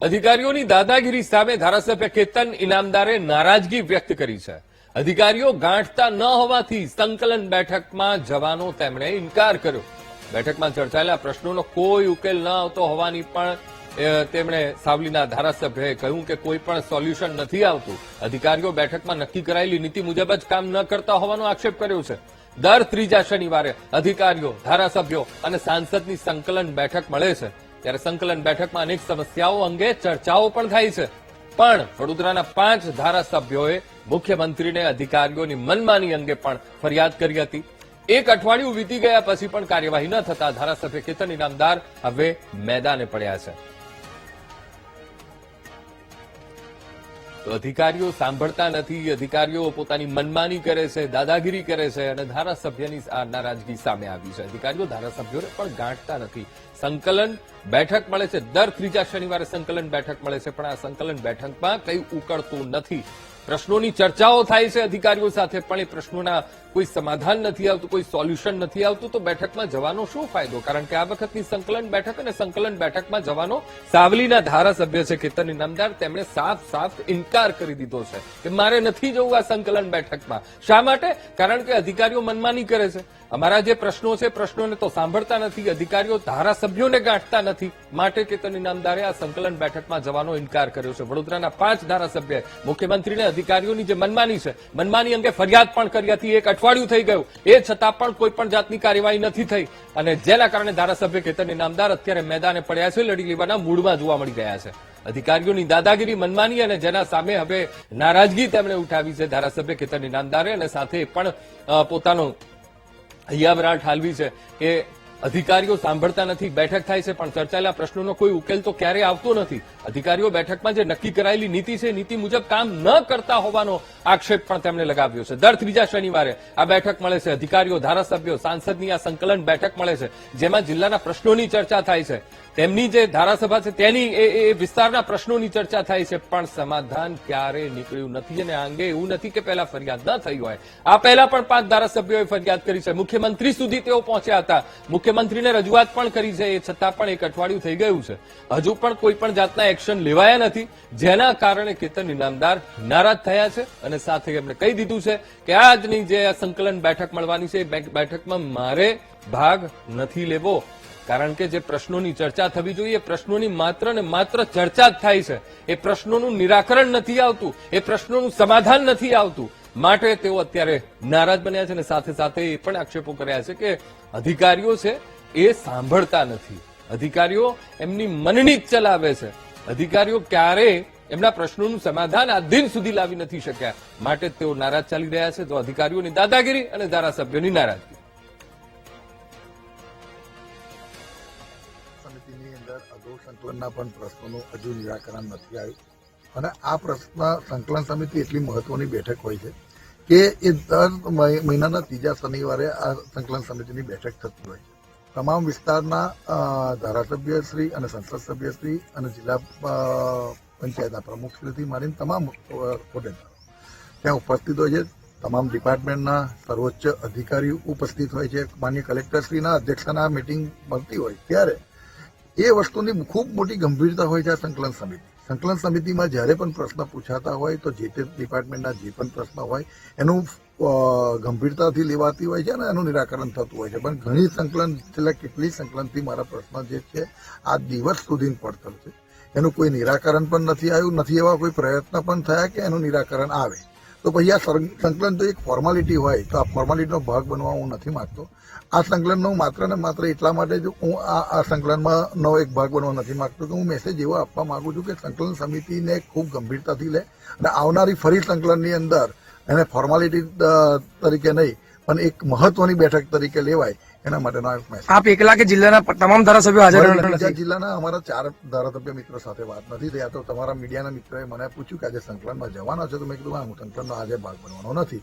અધિકારીઓની દાદાગીરી સામે ધારાસભ્ય કેતન ઇનામદારે નારાજગી વ્યક્ત કરી છે। અધિકારીઓ ગાંઠતા ન હોવાથી સંકલન બેઠકમાં જવાનો તેમણે ઇનકાર કર્યો। બેઠકમાં ચર્ચાયેલા પ્રશ્નોનો કોઈ ઉકેલ ન આવતો હોવાની પણ તેમણે સાવલીના ધારાસભ્યએ કહ્યું કે કોઈ પણ સોલ્યુશન નથી આવતું। અધિકારીઓ બેઠકમાં નક્કી કરાયેલી નીતિ મુજબ જ કામ ન કરતા હોવાનો આક્ષેપ કર્યો છે। દર ત્રીજા શનિવારે અધિકારીઓ, ધારાસભ્યો અને સાંસદની સંકલન બેઠક મળે છે, ત્યારે સંકલન બેઠકમાં અનેક સમસ્યાઓ અંગે ચર્ચાઓ પણ થાય છે। પણ વડોદરાના 5 ધારાસભ્યોએ મુખ્યમંત્રીને અધિકારીઓની મનમાની અંગે પણ ફરિયાદ કરી હતી। એક અઠવાડિયું વીતી ગયા પછી પણ કાર્યવાહી ન થતા ધારાસભ્ય કેતન ઇનામદાર હવે મેદાને પડ્યા છે। તો અધિકારીઓ સાંભળતા નથી, અધિકારીઓ પોતાની મનમાની કરે છે, દાદાગીરી કરે છે અને ધારાસભ્યની આ નારાજગી સામે આવી છે। અધિકારીઓ ધારાસભ્યોને પણ ગાંઠતા નથી। સંકલન બેઠક મળે છે, દર ત્રીજા શનિવારે સંકલન બેઠક મળે છે, પણ આ સંકલન બેઠકમાં કંઈ ઉકળતું નથી। પ્રશ્નોની ચર્ચાઓ થાય છે અધિકારીઓ સાથે, પણ એ પ્રશ્નોના કોઈ સમાધાન નથી આવતું, કોઈ સોલ્યુશન નથી આવતું, તો બેઠકમાં જવાનો શું ફાયદો? કારણ કે આ વખતની સંકલન બેઠક અને સંકલન બેઠકમાં જવાનો સાવલીના ધારાસભ્ય છે કેતન ઇનામદાર, તેમણે સાફ ઇનકાર કરી દીધો છે કે મારે નથી જવું આ સંકલન બેઠકમાં। શા માટે? કારણ કે અધિકારીઓ મનમાની કરે છે। અમારા જે પ્રશ્નો છે, પ્રશ્નોને તો સાંભળતા નથી, અધિકારીઓ ધારાસભ્યોને ગાંઠતા નથી, માટે કેતન ઇનામદારે આ સંકલન બેઠકમાં જવાનો ઇનકાર કર્યો છે। વડોદરાના 5 ધારાસભ્યએ મુખ્યમંત્રીને અધિકારીઓની જે મનમાની છે, મનમાની અંગે ફરિયાદ પણ કરી હતી। એક અઠવાડિયું થઈ ગયું, એ છતાં પણ કોઈ પણ જાતની કાર્યવાહી નથી થઈ, અને જેના કારણે ધારાસભ્ય કેતન ઇનામદાર અત્યારે મેદાને પડ્યા છે, લડી લેવાના મૂડમાં જોવા મળી રહ્યા છે। અધિકારીઓની દાદાગીરી, મનમાની અને જેના સામે હવે નારાજગી તેમણે ઉઠાવી છે ધારાસભ્ય કેતન ઇનામદારે, અને સાથે પણ પોતાનો હૈયાવરાટ ઠાલવી છે કે અધિકારીઓ સાંભળતા નથી। બેઠક થાય છે પણ ચર્ચાયેલા પ્રશ્નોનો કોઈ ઉકેલ તો ક્યારે આવતો નથી। અધિકારીઓ બેઠકમાં જે નક્કી કરાયેલી નીતિ છે, નીતિ મુજબ કામ ન કરતા હોવાનો આક્ષેપ પણ તેમણે લગાવ્યો છે। દર ત્રીજા શનિવારે આ બેઠક મળે છે, અધિકારીઓ, ધારાસભ્યો, સાંસદની આ સંકલન બેઠક મળે છે, જેમાં જિલ્લાના પ્રશ્નોની ચર્ચા થાય છે, તેમની જે ધારાસભા છે તેની એ વિસ્તારના પ્રશ્નોની ચર્ચા થાય છે, પણ સમાધાન ક્યારે નીકળ્યું નથી। અને આ અંગે એવું નથી કે પહેલા ફરિયાદ ન થઈ હોય, આ પહેલા પણ 5 ધારાસભ્યોએ ફરિયાદ કરી છે, મુખ્યમંત્રી સુધી તેઓ પહોંચ્યા હતા, મુખ્યમંત્રીને રજૂઆત પણ કરી છે, એ છતાં પણ એક અઠવાડિયું થઈ ગયું છે, હજુ પણ કોઈ પણ જાતના એક્શન લેવાયા નથી, જેના કારણે કેતન ઇનામદાર નારાજ થયા છે। અને સાથે એમણે કહી દીધું છે કે આજની જે સંકલન બેઠક મળવાની છે, એ બેઠકમાં મારે ભાગ નથી લેવો, કારણ કે જે પ્રશ્નોની ચર્ચા થવી જોઈએ, પ્રશ્નોની માત્ર ને માત્ર ચર્ચા જ થાય છે, એ પ્રશ્નોનું નિરાકરણ નથી આવતું, એ પ્રશ્નોનું સમાધાન નથી આવતું, માટે તેઓ અત્યારે નારાજ બન્યા છે। અને સાથે સાથે એ પણ આક્ષેપો કર્યા છે કે અધિકારીઓ છે એ સાંભળતા નથી, અધિકારીઓ એમની મનની જ ચલાવે છે, અધિકારીઓ ક્યારે એમના પ્રશ્નોનું સમાધાન આ દિન સુધી લાવી નથી શક્યા, માટે તેઓ નારાજ ચાલી રહ્યા છે। તો અધિકારીઓની દાદાગીરી અને ધારાસભ્યોની નારાજગી। સમિતિની અંદર અગાઉ સંકલનના પણ પ્રશ્નોનું હજુ નિરાકરણ નથી આવ્યું, અને આ પ્રશ્ન સંકલન સમિતિ એટલી મહત્વની બેઠક હોય છે કે એ દર મહિનાના ત્રીજા શનિવારે આ સંકલન સમિતિની બેઠક થતી હોય છે। તમામ વિસ્તારના ધારાસભ્યશ્રી અને સંસદ સભ્યશ્રી અને જિલ્લા પંચાયતના પ્રમુખશ્રીથી માંડીને તમામ હોદ્દેદારો ત્યાં ઉપસ્થિત હોય છે। તમામ ડિપાર્ટમેન્ટના સર્વોચ્ચ અધિકારીઓ ઉપસ્થિત હોય છે। માન્ય કલેક્ટરશ્રીના અધ્યક્ષતાના મિટિંગ મળતી હોય ત્યારે એ વસ્તુની ખૂબ મોટી ગંભીરતા હોય છે। આ સંકલન સમિતિમાં જ્યારે પણ પ્રશ્ન પૂછાતા હોય તો જે તે ડિપાર્ટમેન્ટના જે પણ પ્રશ્ન હોય એનું ગંભીરતાથી લેવાતી હોય છે અને એનું નિરાકરણ થતું હોય છે। પણ ઘણી સંકલન, છેલ્લા કેટલી સંકલનથી મારા પ્રશ્ન જે છે આ દિવસ સુધી પડતર છે, એનું કોઈ નિરાકરણ પણ નથી આવ્યું, નથી એવા કોઈ પ્રયત્ન પણ થયા કે એનું નિરાકરણ આવે। તો પછી આ સંકલન તો એક ફોર્માલિટી હોય, તો આ ફોર્માલિટીનો ભાગ બનવા હું નથી માંગતો। આ સંકલનનો માત્ર ને માત્ર એટલા માટે જ હું આ સંકલનનો એક ભાગ બનવા નથી માંગતો કે હું મેસેજ એવો આપવા માંગુ છું કે સંકલન સમિતિને ખૂબ ગંભીરતાથી લે અને આવનારી ફરી સંકલનની અંદર એને ફોર્માલિટી તરીકે નહીં પણ એક મહત્વની બેઠક તરીકે લેવાય, એના માટેનો મેસેજ। આપ એકલા કે જિલ્લાના તમામ ધારાસભ્યો હાજર નથી? જિલ્લાના અમારા 4 ધારાસભ્ય મિત્રો સાથે વાત નથી થઈ। આ તો તમારા મીડિયાના મિત્રોએ મને પૂછ્યું કે આજે સંકલનમાં જવાના છે, તો મેં કીધું હું સંકલનનો આજે ભાગ બનવાનો નથી।